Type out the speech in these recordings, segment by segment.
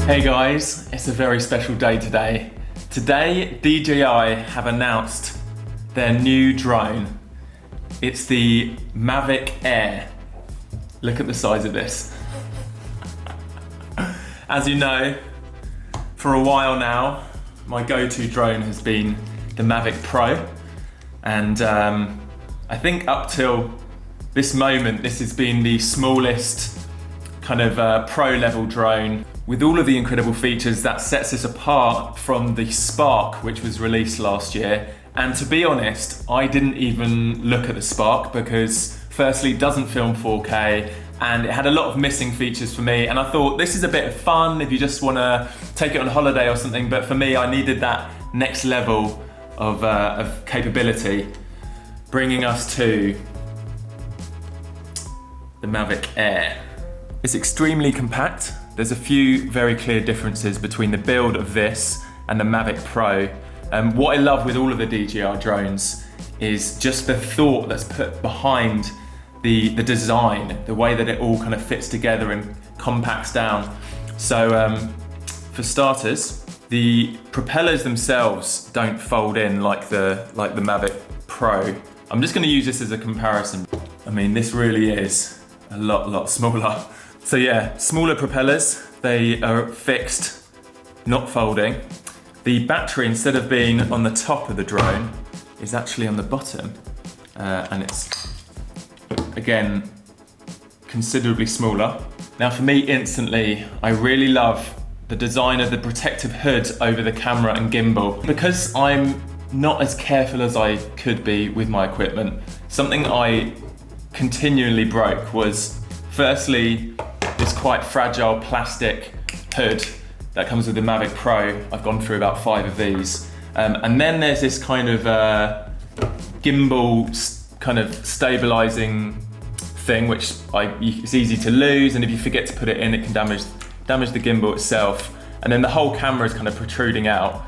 Hey guys, it's a very special day today. Today, DJI have announced their new drone. It's the Mavic Air. Look at the size of this. As you know, for a while now, my go-to drone has been the Mavic Pro. And I think up till this moment, this has been the smallest kind of pro level drone with all of the incredible features that sets us apart from the Spark, which was released last year. And to be honest, I didn't even look at the Spark because firstly, it doesn't film 4K and it had a lot of missing features for me. And I thought this is a bit of fun if you just wanna take it on holiday or something. But for me, I needed that next level of capability, bringing us to the Mavic Air. It's extremely compact. There's a few very clear differences between the build of this and the Mavic Pro. What I love with all of the DJI drones is just the thought that's put behind the design, the way that it all kind of fits together and compacts down. So for starters, the propellers themselves don't fold in like the Mavic Pro. I'm just going to use this as a comparison. I mean, this really is a lot smaller. So yeah, smaller propellers, they are fixed, not folding. The battery, instead of being on the top of the drone, is actually on the bottom. And it's, again, considerably smaller. Now for me, instantly, I really love the design of the protective hood over the camera and gimbal. Because I'm not as careful as I could be with my equipment, something I continually broke was, firstly, this quite fragile plastic hood that comes with the Mavic Pro. I've gone through about 5 of these. And then there's this kind of gimbal kind of stabilizing thing, which it's easy to lose, and if you forget to put it in, it can damage the gimbal itself. And then the whole camera is kind of protruding out.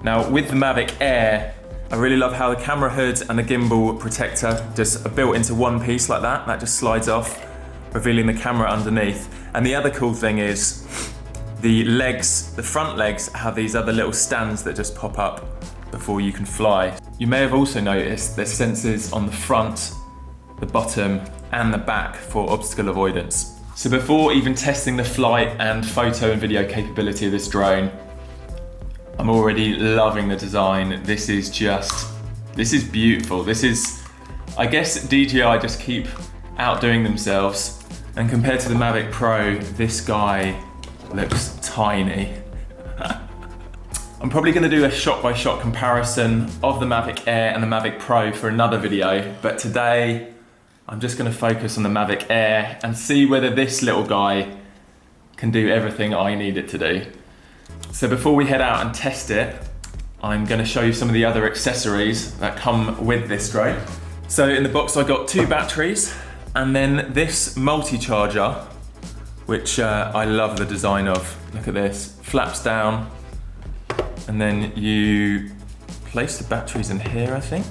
Now with the Mavic Air, I really love how the camera hood and the gimbal protector just are built into one piece like that. That just slides off, revealing the camera underneath. And the other cool thing is the legs, the front legs have these other little stands that just pop up before you can fly. You may have also noticed there's sensors on the front, the bottom, and the back for obstacle avoidance. So before even testing the flight and photo and video capability of this drone, I'm already loving the design. This is beautiful. I guess DJI just keep outdoing themselves. And compared to the Mavic Pro, this guy looks tiny. I'm probably gonna do a shot-by-shot comparison of the Mavic Air and the Mavic Pro for another video, but today, I'm just gonna focus on the Mavic Air and see whether this little guy can do everything I need it to do. So before we head out and test it, I'm gonna show you some of the other accessories that come with this drone. So in the box I got 2 batteries, and then this multi-charger, which I love the design of. Look at this, flaps down, and then you place the batteries in here, I think.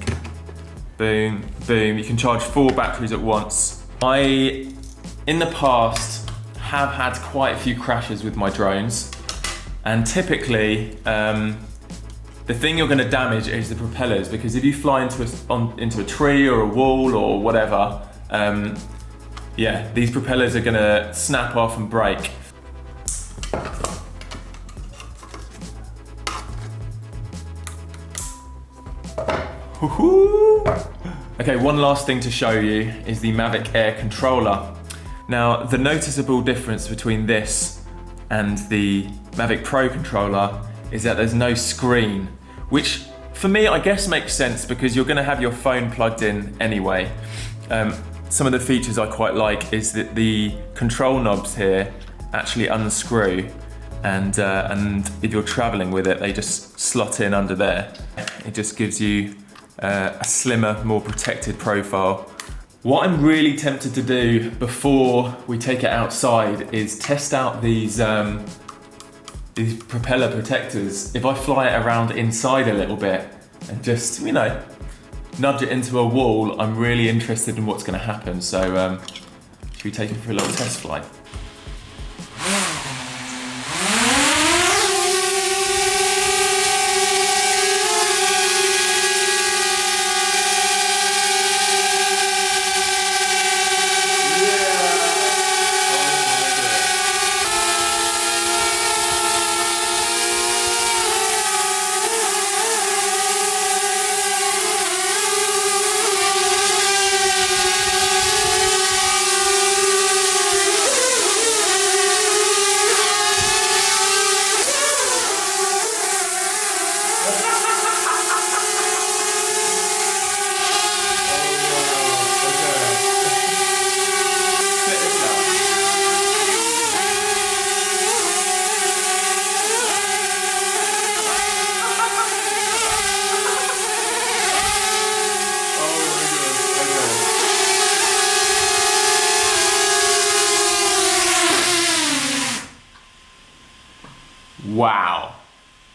Boom, boom, you can charge 4 batteries at once. I, in the past, have had quite a few crashes with my drones, and typically, the thing you're gonna damage is the propellers, because if you fly into a tree or a wall or whatever, yeah, these propellers are gonna snap off and break. Okay, one last thing to show you is the Mavic Air controller. Now, the noticeable difference between this and the Mavic Pro controller is that there's no screen, which for me, I guess makes sense because you're gonna have your phone plugged in anyway. Some of the features I quite like is that the control knobs here actually unscrew, and if you're traveling with it, they just slot in under there. It just gives you a slimmer, more protected profile. What I'm really tempted to do before we take it outside is test out these propeller protectors. If I fly it around inside a little bit and just, you know, nudge it into a wall, I'm really interested in what's going to happen. So should we take it for a little test flight?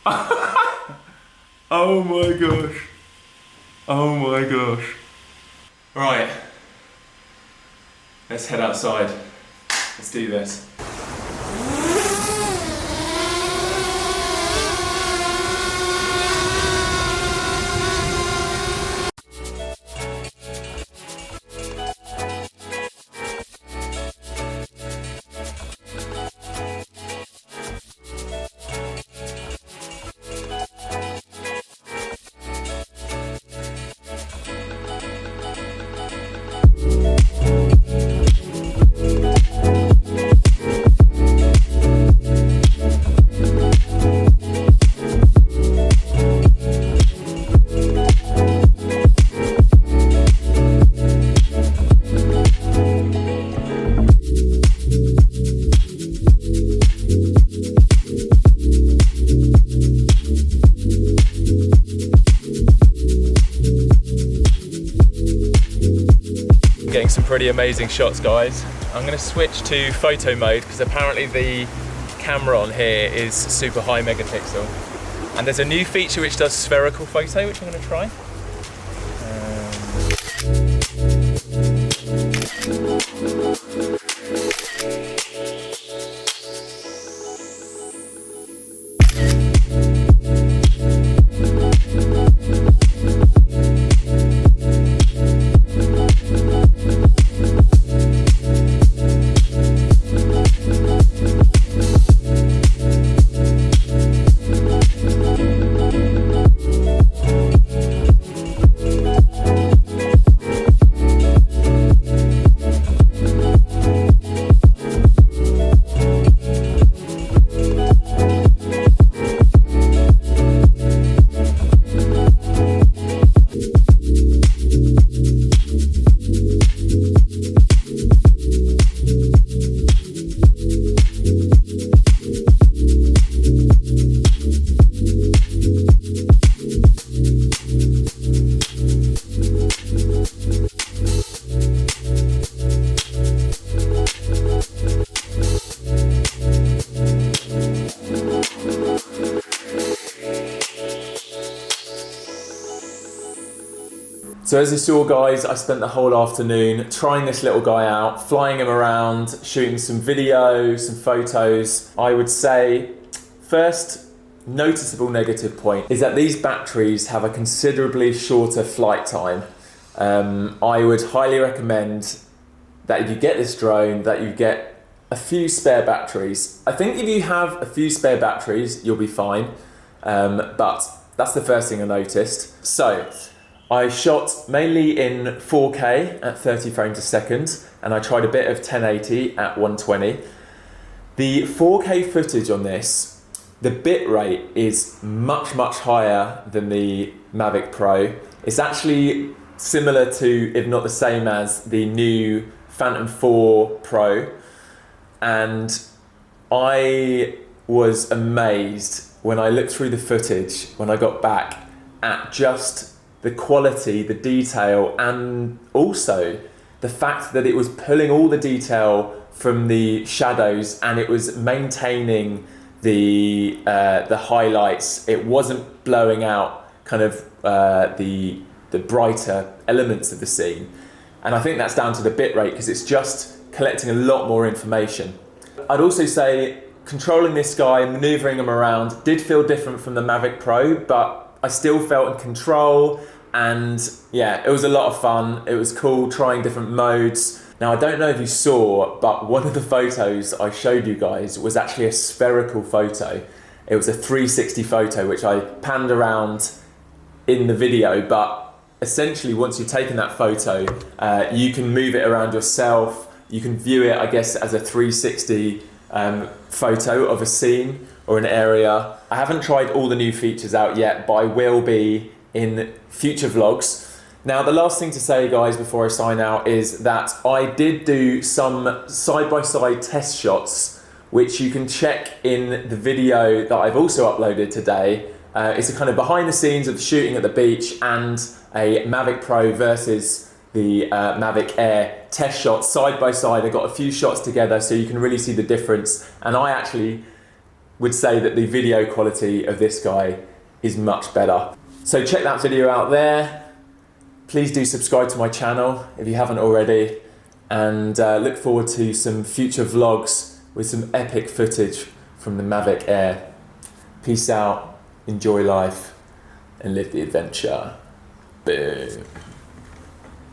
Oh my gosh. Oh my gosh. Right. Let's head outside. Let's do this. Getting some pretty amazing shots, guys. I'm going to switch to photo mode because apparently the camera on here is super high megapixel, and there's a new feature which does spherical photo, which I'm going to try. So as you saw, guys, I spent the whole afternoon trying this little guy out, flying him around, shooting some video, some photos. I would say first noticeable negative point is that these batteries have a considerably shorter flight time. I would highly recommend that if you get this drone, that you get a few spare batteries. I think if you have a few spare batteries, you'll be fine. But that's the first thing I noticed. So I shot mainly in 4K at 30 frames a second, and I tried a bit of 1080 at 120. The 4K footage on this, the bit rate is much higher than the Mavic Pro. It's actually similar to, if not the same as, the new Phantom 4 Pro. And I was amazed when I looked through the footage, when I got back, at just the quality, the detail, and also the fact that it was pulling all the detail from the shadows and it was maintaining the highlights. It wasn't blowing out kind of the brighter elements of the scene. And I think that's down to the bit rate because it's just collecting a lot more information. I'd also say controlling this guy, maneuvering him around, did feel different from the Mavic Pro, but I still felt in control, and yeah, it was a lot of fun. It was cool trying different modes. Now, I don't know if you saw, but one of the photos I showed you guys was actually a spherical photo. It was a 360 photo, which I panned around in the video, but essentially once you've taken that photo, you can move it around yourself. You can view it, I guess, as a 360 photo of a scene or an area. I haven't tried all the new features out yet, but I will be in future vlogs. Now, the last thing to say, guys, before I sign out is that I did do some side-by-side test shots, which you can check in the video that I've also uploaded today. It's a kind of behind the scenes of shooting at the beach and a Mavic Pro versus the Mavic Air test shots side by side. I got a few shots together so you can really see the difference. And I actually would say that the video quality of this guy is much better. So check that video out there. Please do subscribe to my channel if you haven't already, and look forward to some future vlogs with some epic footage from the Mavic Air. Peace out, enjoy life, and live the adventure. Boom.